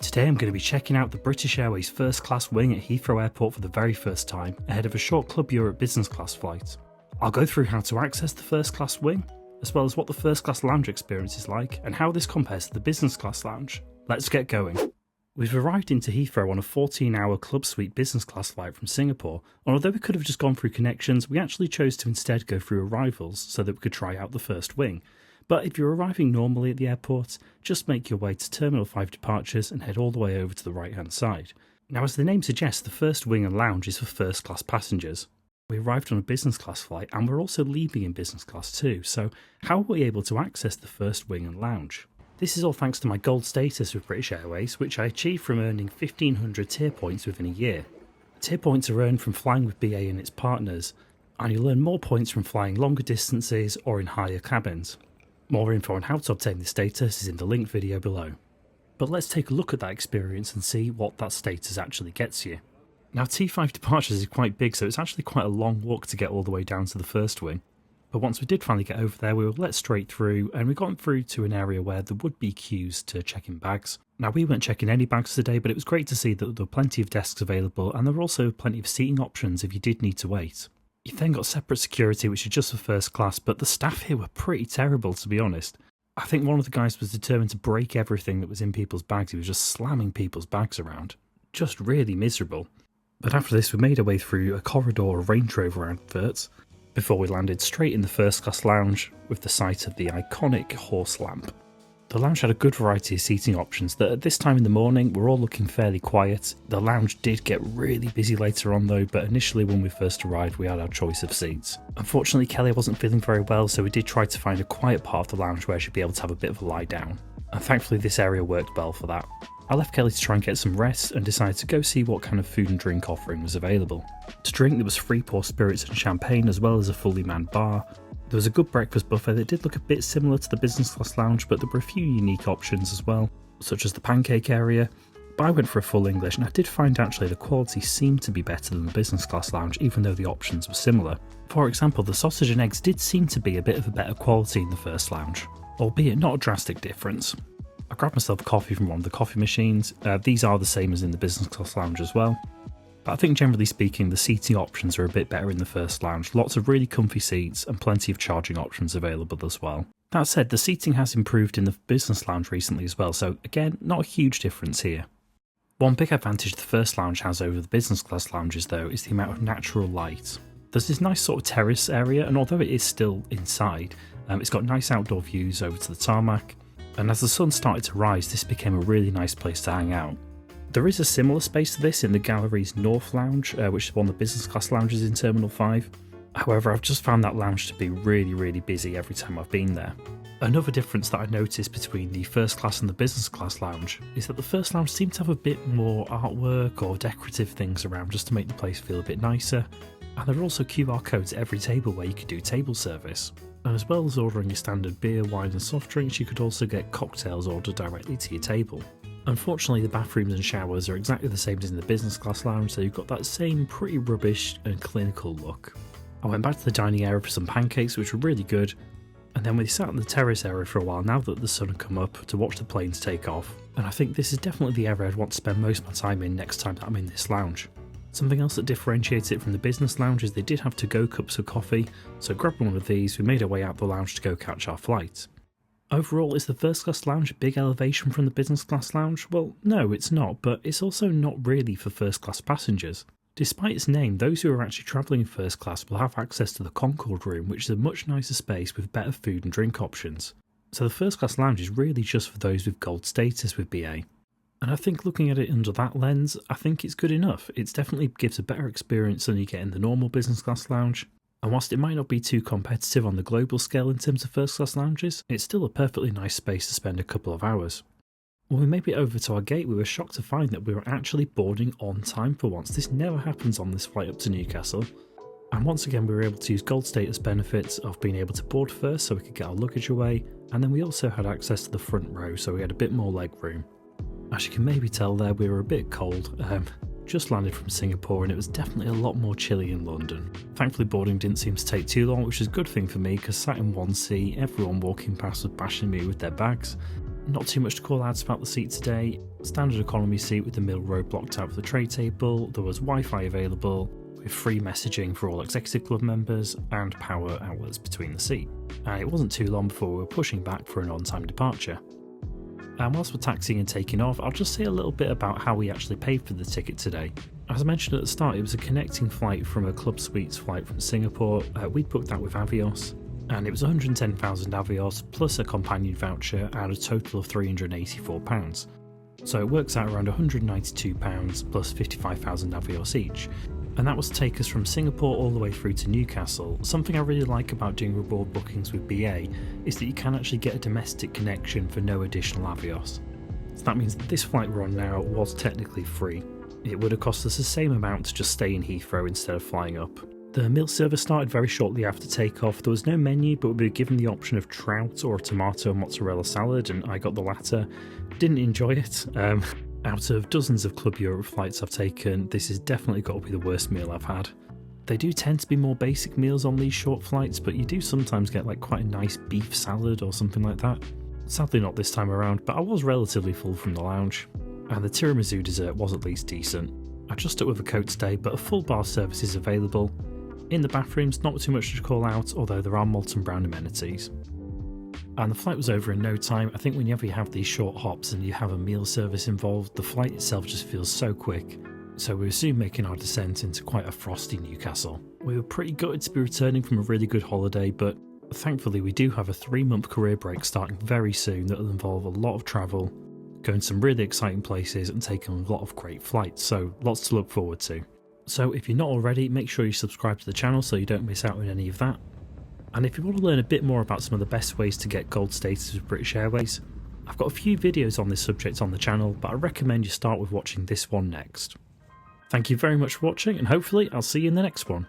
Today I'm going to be checking out the British Airways first class wing at Heathrow Airport for the very first time, ahead of a short Club Europe business class flight. I'll go through how to access the first class wing, as well as what the first class lounge experience is like, and how this compares to the business class lounge. Let's get going. We've arrived into Heathrow on a 14-hour Club Suite business class flight from Singapore, and although we could have just gone through connections, we actually chose to instead go through arrivals so that we could try out the first wing. But if you're arriving normally at the airport, just make your way to Terminal 5 departures and head all the way over to the right hand side. Now, as the name suggests, the first wing and lounge is for first class passengers. We arrived on a business class flight and we're also leaving in business class too, so how were we able to access the first wing and lounge? This is all thanks to my gold status with British Airways, which I achieved from earning 1500 tier points within a year. Tier points are earned from flying with BA and its partners, and you'll earn more points from flying longer distances or in higher cabins. More info on how to obtain this status is in the linked video below. But let's take a look at that experience and see what that status actually gets you. Now, T5 departures is quite big, so it's actually quite a long walk to get all the way down to the first wing. But once we did finally get over there, we were let straight through, and we got through to an area where there would be queues to check in bags. Now, we weren't checking any bags today, but it was great to see that there were plenty of desks available, and there were also plenty of seating options if you did need to wait. You've then got separate security, which is just for first class, but the staff here were pretty terrible, to be honest. I think one of the guys was determined to break everything that was in people's bags. He was just slamming people's bags around. Just really miserable. But after this, we made our way through a corridor of Range Rover adverts, before we landed straight in the first class lounge with the sight of the iconic horse lamp. The lounge had a good variety of seating options that at this time in the morning were all looking fairly quiet. The lounge did get really busy later on though, but initially when we first arrived we had our choice of seats. Unfortunately, Kelly wasn't feeling very well, so we did try to find a quiet part of the lounge where she'd be able to have a bit of a lie down, and thankfully this area worked well for that. I left Kelly to try and get some rest and decided to go see what kind of food and drink offering was available. To drink, there was free pour spirits and champagne, as well as a fully manned bar. There was a good breakfast buffet that did look a bit similar to the business class lounge, but there were a few unique options as well, such as the pancake area. But I went for a full English, and I did find actually the quality seemed to be better than the business class lounge, even though the options were similar. For example, the sausage and eggs did seem to be a bit of a better quality in the first lounge, albeit not a drastic difference. I grabbed myself coffee from one of the coffee machines. These are the same as in the business class lounge as well. But I think generally speaking the seating options are a bit better in the first lounge. Lots of really comfy seats and plenty of charging options available as well. That said, the seating has improved in the business lounge recently as well, so again, not a huge difference here. One big advantage the first lounge has over the business class lounges though is the amount of natural light. There's this nice sort of terrace area, and although it is still inside, it's got nice outdoor views over to the tarmac. And as the sun started to rise, this became a really nice place to hang out. There is a similar space to this in the Gallery's North Lounge, which is one of the business class lounges in Terminal 5. However, I've just found that lounge to be really busy every time I've been there. Another difference that I noticed between the first class and the business class lounge is that the first lounge seemed to have a bit more artwork or decorative things around just to make the place feel a bit nicer. And there are also QR codes at every table where you could do table service. And as well as ordering your standard beer, wine and soft drinks, you could also get cocktails ordered directly to your table. Unfortunately, the bathrooms and showers are exactly the same as in the business class lounge, so you've got that same pretty rubbish and clinical look. I went back to the dining area for some pancakes, which were really good, and then we sat in the terrace area for a while now that the sun had come up to watch the planes take off, and I think this is definitely the area I'd want to spend most of my time in next time that I'm in this lounge. Something else that differentiates it from the business lounge is they did have to-go cups of coffee, so grabbing one of these, we made our way out the lounge to go catch our flight. Overall, is the first class lounge a big elevation from the business class lounge? Well, no, it's not, but it's also not really for first class passengers. Despite its name, those who are actually travelling in first class will have access to the Concord room, which is a much nicer space with better food and drink options. So the first class lounge is really just for those with gold status with BA. And I think looking at it under that lens, I think it's good enough. It definitely gives a better experience than you get in the normal business class lounge. And whilst it might not be too competitive on the global scale in terms of first class lounges, it's still a perfectly nice space to spend a couple of hours. When we made it over to our gate, we were shocked to find that we were actually boarding on time for once. This never happens on this flight up to Newcastle. And once again, we were able to use gold status benefits of being able to board first so we could get our luggage away. And then we also had access to the front row, so we had a bit more leg room. As you can maybe tell there, we were a bit cold. Just landed from Singapore and it was definitely a lot more chilly in London. Thankfully boarding didn't seem to take too long, which is a good thing for me because sat in 1C, everyone walking past was bashing me with their bags. Not too much to call out about the seat today. Standard economy seat with the middle row blocked out for the tray table. There was Wi-Fi available, with free messaging for all Executive Club members and power outlets between the seat. And it wasn't too long before we were pushing back for an on-time departure. And whilst we're taxiing and taking off, I'll just say a little bit about how we actually paid for the ticket today. As I mentioned at the start, it was a connecting flight from a Club Suites flight from Singapore. We'd booked that with Avios, and it was 110,000 Avios plus a companion voucher and a total of £384. So it works out around £192 plus 55,000 Avios each. And that was to take us from Singapore all the way through to Newcastle. Something I really like about doing reward bookings with BA is that you can actually get a domestic connection for no additional Avios. So that means that this flight we're on now was technically free. It would have cost us the same amount to just stay in Heathrow instead of flying up. The meal service started very shortly after takeoff. There was no menu, but we were given the option of trout or a tomato and mozzarella salad, and I got the latter. Didn't enjoy it. Out of dozens of Club Europe flights I've taken, this has definitely got to be the worst meal I've had. They do tend to be more basic meals on these short flights, but you do sometimes get like quite a nice beef salad or something like that. Sadly not this time around, but I was relatively full from the lounge. And the tiramisu dessert was at least decent. I just stuck with a Coke today, but a full bar service is available. In the bathrooms, not too much to call out, although there are Molton Brown amenities. And the flight was over in no time. I think whenever you have these short hops and you have a meal service involved, the flight itself just feels so quick. So we were soon making our descent into quite a frosty Newcastle. We were pretty gutted to be returning from a really good holiday, but thankfully we do have a 3-month career break starting very soon that will involve a lot of travel, going to some really exciting places and taking a lot of great flights, so lots to look forward to. So if you're not already, make sure you subscribe to the channel so you don't miss out on any of that. And if you want to learn a bit more about some of the best ways to get gold status with British Airways, I've got a few videos on this subject on the channel, but I recommend you start with watching this one next. Thank you very much for watching, and hopefully I'll see you in the next one.